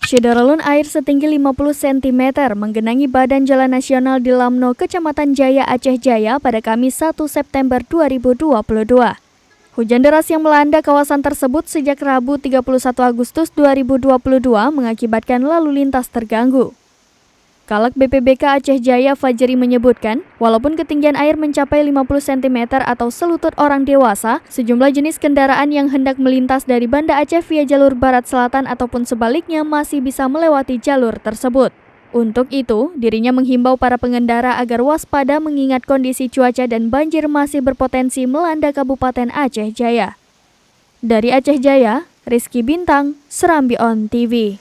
Syederalun air setinggi 50 cm menggenangi Badan Jalan Nasional di Lamno, Kecamatan Jaya, Aceh Jaya pada Kamis 1 September 2022. Hujan deras yang melanda kawasan tersebut sejak Rabu 31 Agustus 2022 mengakibatkan lalu lintas terganggu. Kalak BPBK Aceh Jaya Fajri menyebutkan, walaupun ketinggian air mencapai 50 cm atau selutut orang dewasa, sejumlah jenis kendaraan yang hendak melintas dari Banda Aceh via jalur barat selatan ataupun sebaliknya masih bisa melewati jalur tersebut. Untuk itu, dirinya menghimbau para pengendara agar waspada mengingat kondisi cuaca dan banjir masih berpotensi melanda Kabupaten Aceh Jaya. Dari Aceh Jaya, Rizky Bintang, Serambi On TV.